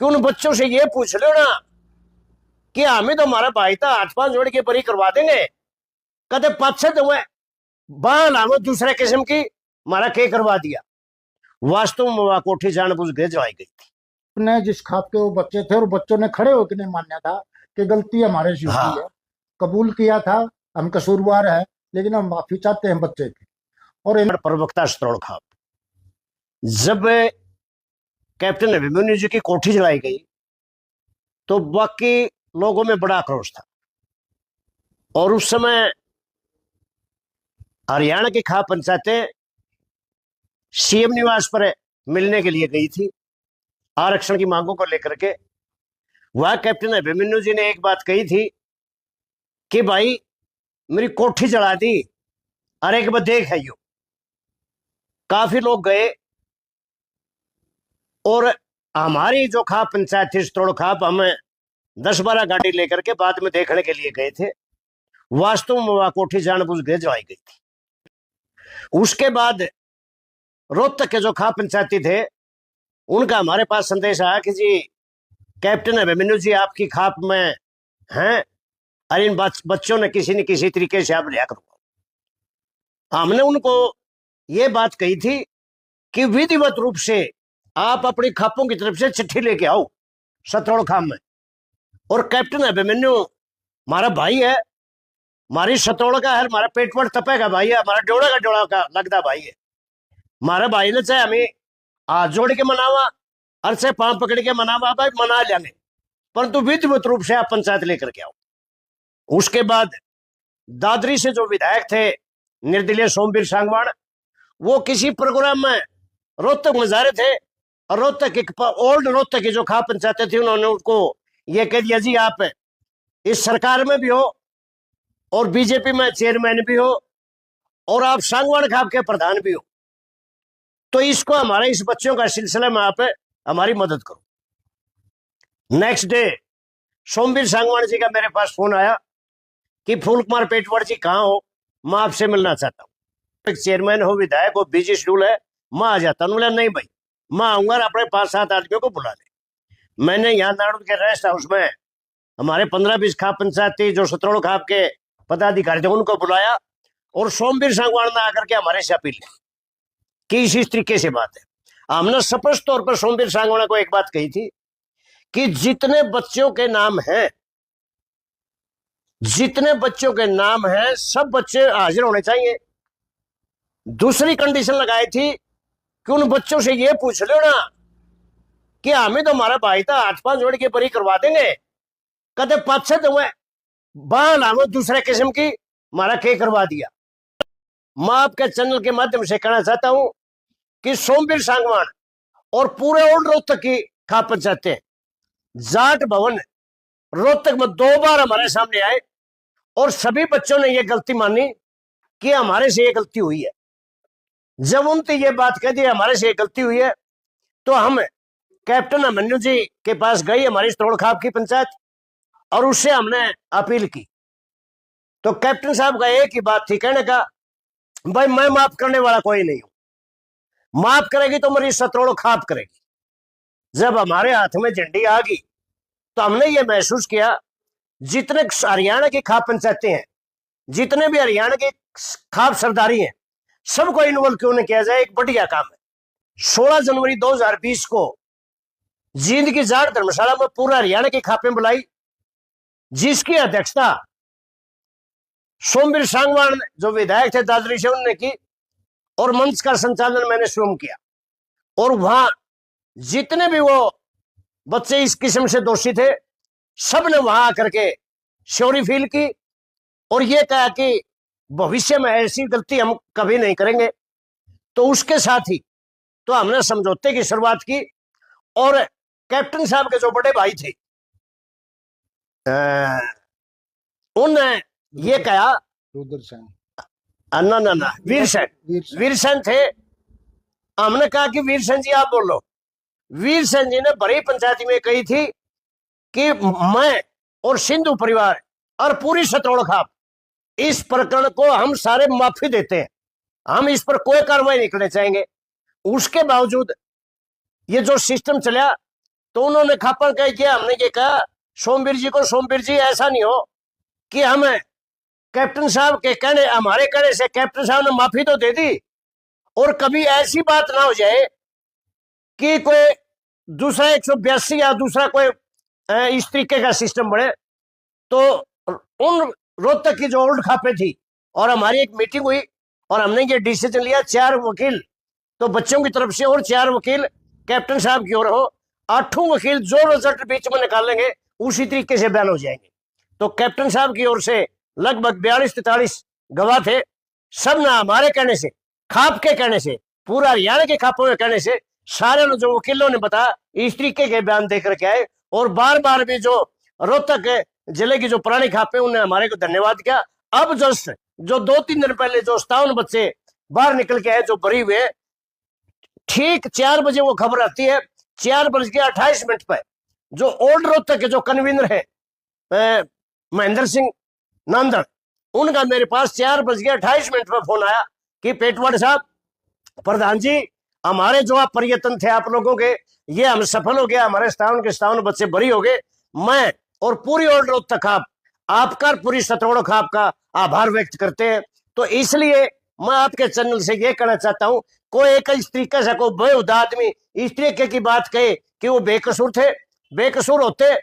कि उन बच्चों से ये पूछ लो ना कि हमें तो हमारा भाई था, हाथ पांव जोड़ के बरी करवा देंगे, कदे पाछे तो मैं बाल हम दूसरे किस्म की हमारा के करवा दिया। वास्तव में वह कोठी जानबूझ के जलाई गई थी। ने जिस खाप के वो बच्चे थे और बच्चों ने खड़े होकर नहीं मान्या था कि गलती हमारे से हाँ। हुई है, कबूल किया था हम कसूरवार है, लेकिन हम माफी चाहते हैं बच्चे की। और प्रवक्ता सतरोड़ खाप, जब कैप्टन अभिमन्यु जी की कोठी जलाई गई तो बाकी लोगों में बड़ा आक्रोश था। और उस समय हरियाणा की खाप पंचायतें सीएम निवास पर मिलने के लिए गई थी आरक्षण की मांगों को लेकर के। वह कैप्टन अभिमन्यु जी ने एक बात कही थी कि भाई मेरी कोठी जला दी, अरे एक बार देख है यो। काफी लोग गए और हमारी जो खाप पंचायत थी सतरोड़ खाप, हमें 10-12 गाड़ी लेकर के बाद में देखने के लिए गए थे। वास्तव में वह कोठी जानबूझ के जलाई गई थी। उसके बाद रोहतक के जो खाप पंचायती थे उनका हमारे पास संदेश आया कि जी कैप्टन अभिमन्यु जी आपकी खाप में हैं, और इन बच्चों ने किसी न किसी तरीके से आप लिया करो। हमने उनको ये बात कही थी कि विधिवत रूप से आप अपनी खापों की तरफ से चिट्ठी लेके आओ सतरोड़ खाप में। और कैप्टन अभिमन्यु हमारा भाई है, हमारी सतरोड़ का है, हमारा पेट पर तपेगा भाई है, हमारा डोड़ा का लगता भाई है। हमारे भाई ने चाहे हमें हाथ जोड़ के मनावा और चाहे पांव पकड़ के मनावा, भाई मना लेंगे, परंतु विधिवत रूप से आप पंचायत लेकर के आओ। उसके बाद दादरी से जो विधायक थे निर्दलीय सोमवीर सांगवान, वो किसी प्रोग्राम में रोहतक में जा रहे थे और रोहतक ओल्ड रोहतक की जो खाप पंचायतें थी उन्होंने उनको ये कह दिया जी आप इस सरकार में भी हो और बीजेपी में चेयरमैन भी हो और आप सांगवान खाप के प्रधान भी हो, तो इसको हमारे इस बच्चों का सिलसिला में आप हमारी मदद करो। नेक्स्ट डे सोमवीर सांगवान जी का मेरे पास फोन आया कि फूल कुमार पेटवाड़ जी कहाँ हो, मैं आपसे मिलना चाहता हूँ। चेयरमैन हो, विधायक हो, बिजी शेड्यूल है, मैं आ जाता हूँ। बोला नहीं भाई मैं आऊंगा, अपने 5-7 आदमियों को बुला ले। मैंने यहाँ नाड़ू के रेस्ट हाउस में हमारे 15-20 खाप पंचायत थी जो सतरोड़ खाप के पदाधिकारी थे उनको बुलाया और सोमवीर सांगवान ने आकर के हमारे से अपील की इस तरीके से बात है। हमने स्पष्ट तौर पर सोमवीर सांगवान को एक बात कही थी कि जितने बच्चों के नाम हैं सब बच्चे हाजिर होने चाहिए। दूसरी कंडीशन लगाई थी कि उन बच्चों से ये पूछ लो ना कि हमें तो हमारा भाई था, हाथ पांव जोड़ के बरी करवा देंगे, कदे पाछे तो मैं बाल हम दूसरे किस्म की हमारा के करवा दिया। मैं आपके चैनल के माध्यम से कहना चाहता हूं कि सोमवीर सांगवान और पूरे ओल्ड रोहतक की खाप पंचायतें जाट भवन रोहतक में 2 बार हमारे सामने आए और सभी बच्चों ने यह गलती मानी कि हमारे से ये गलती हुई है। जब उनसे ये बात कह दी हमारे से ये गलती हुई है तो हम कैप्टन अभिमन्यु जी के पास गई, हमारी सतरोड़ खाप की पंचायत, और उससे हमने अपील की। तो कैप्टन साहब का एक ही बात थी कहने का, भाई मैं माफ करने वाला कोई नहीं हूं, माफ करेगी तो मेरी सतरोड़ खाप करेगी। जब हमारे हाथ में झंडी आ गई तो हमने ये महसूस किया जितने हरियाणा की खाप पंचायतें हैं, जितने भी हरियाणा के खाप सरदारी हैं, सबको इन्वॉल्व क्यों नहीं किया जाए। एक बढ़िया काम है। 16 जनवरी 2020 को जींद की जाट धर्मशाला में पूरा हरियाणा की खापें बुलाई, जिसकी अध्यक्षता सोमवीर सांगवान जो विधायक थे दादरी से उन्होंने की और मंच का संचालन मैंने स्वयं किया। और वहां जितने भी वो बच्चे इस किस्म से दोषी थे सबने वहां आकर के श्योरी फील की और ये कहा कि भविष्य में ऐसी गलती हम कभी नहीं करेंगे। तो उसके साथ ही तो हमने समझौते की शुरुआत की और कैप्टन साहब के जो बड़े भाई थे उन्होंने ये कहा, ना वीर सेन थे। हमने कहा कि वीर सेन जी आप बोलो। वीर सेन जी ने बड़ी पंचायती में कही थी कि मैं और सिंधु परिवार और पूरी सतरोड़ खाप इस प्रकरण को हम सारे माफी देते हैं, हम इस पर कोई कार्रवाई नहीं करना चाहेंगे। उसके बावजूद ये जो सिस्टम चला तो उन्होंने खापा कह किया, हमने ये कहा सोमवीर जी को, सोमवीर जी ऐसा नहीं हो कि हमें कैप्टन साहब के कहने, हमारे कहने से कैप्टन साहब ने माफी तो दे दी, और कभी ऐसी बात ना हो जाए कि कोई दूसरा 182 या दूसरा कोई इस तरीके का सिस्टम बने। तो उन रोहतक की जो ओल्ड खापे थी और हमारी एक मीटिंग हुई और हमने ये डिसीजन लिया, 4 वकील तो बच्चों की तरफ से और 4 वकील कैप्टन साहब की ओर हो, 8 वकील जो रिजल्ट बीच में निकालेंगे उसी तरीके से बयान हो जाएंगे। तो कैप्टन साहब की ओर से लगभग 42-43 गवाह थे, सब ने हमारे कहने से, खाप के कहने से, पूरा हरियाणा के खापों के कहने से, सारे जो वकीलों ने बताया इस तरीके के बयान देकर के आए। और बार बार भी जो रोहतक जिले की जो पुरानी खापे उन्होंने हमारे को धन्यवाद किया। अब जस्ट जो 2-3 दिन पहले जो 57 बच्चे बाहर निकल के आए जो बरी हुए, ठीक 4 बजे वो खबर आती है, 4:28 पर जो ओल्ड रोहतक के जो कन्वीनर है महेंद्र सिंह नांदड़, उनका मेरे पास 4:28 पर फोन आया कि पेटवाड़ साहब, प्रधान जी, हमारे जो आप प्रयत्न थे आप लोगों के, ये हम सफल हो गया, हमारे 57 बच्चे बरी हो गए। मैं और पूरी ओल्ड रोहतक खाप आपका, पूरी सतरोड़ खाप का आभार व्यक्त करते हैं। तो इसलिए मैं आपके चैनल से ये कहना चाहता हूं, कोई एक इस तरीके से कोई बेहुदा आदमी इस तरीके की बात कहे कि वो बेकसूर थे, बेकसूर होते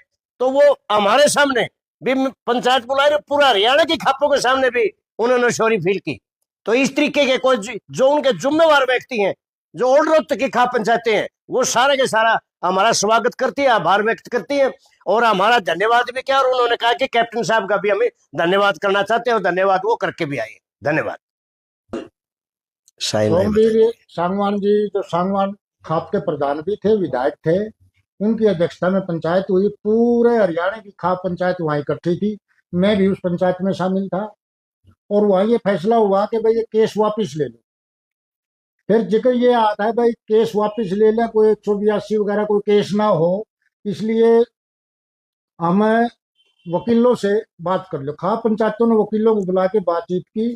तो वो हमारे सामने भी पंचायत बुलाए, पूरा हरियाणा की खापों के सामने भी उन्होंने सॉरी फील की। तो इस तरीके के कोई जो उनके जिम्मेवार व्यक्ति हैं, जो ओल्ड रोहतक की खाप पंचायतें हैं, वो सारे के सारा हमारा स्वागत करती है, आभार व्यक्त करती है और हमारा धन्यवाद भी किया। और उन्होंने कहा कि कैप्टन साहब का भी हमें धन्यवाद करना चाहते हैं और धन्यवाद वो करके भी आए। धन्यवाद। सोमवीर सांगवान जी जो सांगवान खाप के प्रधान भी थे, विधायक थे, उनकी अध्यक्षता में पंचायत हुई। पूरे हरियाणा की खाप पंचायत वहां इकट्ठी थी, मैं भी उस पंचायत में शामिल था। और वहां ये फैसला हुआ कि भाई ये केस वापस ले लो। फिर जिक्र ये आता है भाई केस वापस ले लें, कोई 182 वगैरह कोई केस ना हो, इसलिए हमें वकीलों से बात कर लो। खाप पंचायतों ने वकीलों को बुला के बातचीत की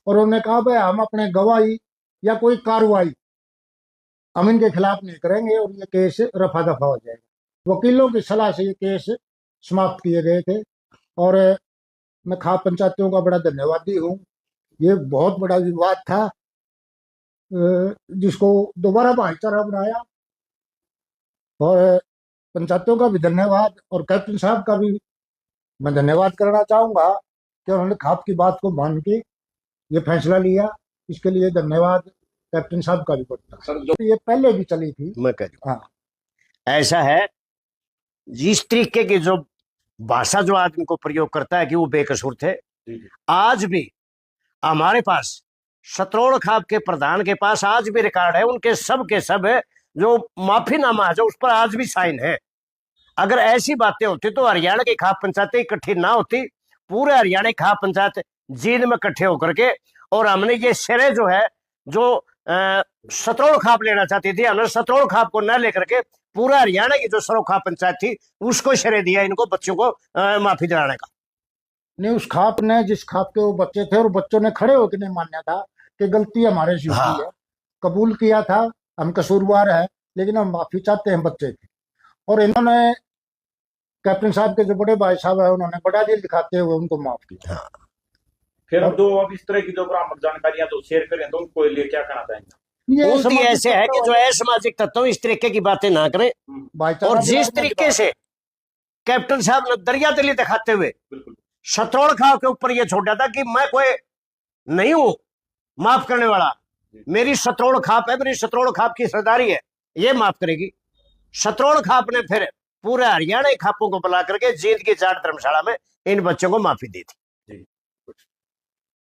और उन्होंने कहा भाई हम अपने गवाही या कोई कार्रवाई हम इनके खिलाफ नहीं करेंगे और ये केस रफा दफा हो जाएगा। वकीलों की सलाह से ये केस समाप्त किए गए थे और मैं खाप पंचायतों का बड़ा धन्यवादी हूँ। ये बहुत बड़ा विवाद था जिसको दोबारा भाईचारा बनाया, और पंचायतों का भी धन्यवाद और कैप्टन साहब का भी मैं धन्यवाद करना चाहूंगा कि उन्होंने खाप की बात को मान के ये फैसला लिया। इसके लिए धन्यवाद कैप्टन साहब का भी पड़ता सर। जो ये पहले भी चली थी, मैं कह रही हूं, हाँ, ऐसा है जिस तरीके की जो भाषा जो आदमी को प्रयोग करता है कि वो बेकसूर थे, आज भी हमारे पास सतरोड़ खाप के प्रधान के पास आज भी रिकॉर्ड है, उनके सब के सब जो माफीनामा है जो उस पर आज भी साइन है। अगर ऐसी बातें होती तो हरियाणा की खाप पंचायतें इकट्ठी ना होती, पूरे हरियाणा की खाप पंचायत जींद में इकट्ठे होकर के, और हमने ये श्रेय जो है जो सतरोड़ खाप लेना चाहती थी, हमने सतरोड़ खाप को न लेकर के पूरा हरियाणा की जो सरो खाप पंचायत थी उसको श्रेय दिया इनको, बच्चों को माफी दिलाने का। नहीं, उस खाप ने, जिस खाप के वो बच्चे थे और बच्चों ने खड़े होकर नहीं मान्या था कि गलती हमारे से हुई है, कबूल किया था हम कसूरवार है, लेकिन हम माफी चाहते हैं बच्चे की। और इन्होंने कैप्टन साहब के जो बड़े भाई साहब है उन्होंने बड़ा दिल दिखाते हुए उनको माफ किया। फिर अब जो अब इस तरह की जो बरामद जानकारियां जो शेयर करें तो उनको लिए क्या कहना चाहेंगे? उनकी ऐसे है कि जो असामाजिक तत्व इस तरीके की बातें ना करें, और जिस तरीके से कैप्टन साहब ने दरिया दिली दिखाते हुए सतरोड़ खाप के ऊपर ये छोड़ा था कि मैं कोई नहीं हूं माफ करने वाला, मेरी सतरोड़ खाप है, मेरी सतरोड़ खाप की सरदारी है, ये माफ करेगी। सतरोड़ खाप ने फिर पूरे हरियाणा खापों को बुला करके जींद की जाट धर्मशाला में इन बच्चों को माफी दी थी।